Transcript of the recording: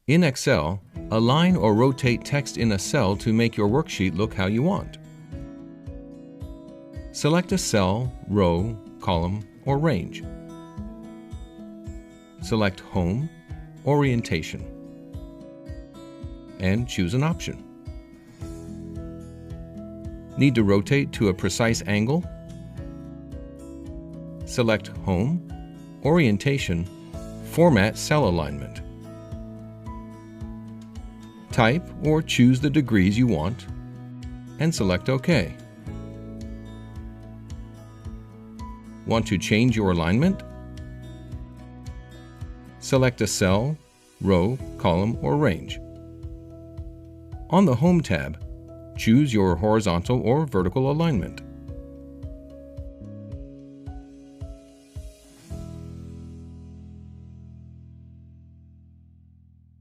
In Excel, align or rotate text in a cell to make your worksheet look how you want. Select a cell, row, column, or range. Select Home, Orientation, and choose an option. Need to rotate to a precise angle? Select Home, Orientation, Format Cell Alignment. Type or choose the degrees you want, and select OK. Want to change your alignment? Select a cell, row, column, or range. On the Home tab, choose your horizontal or vertical alignment.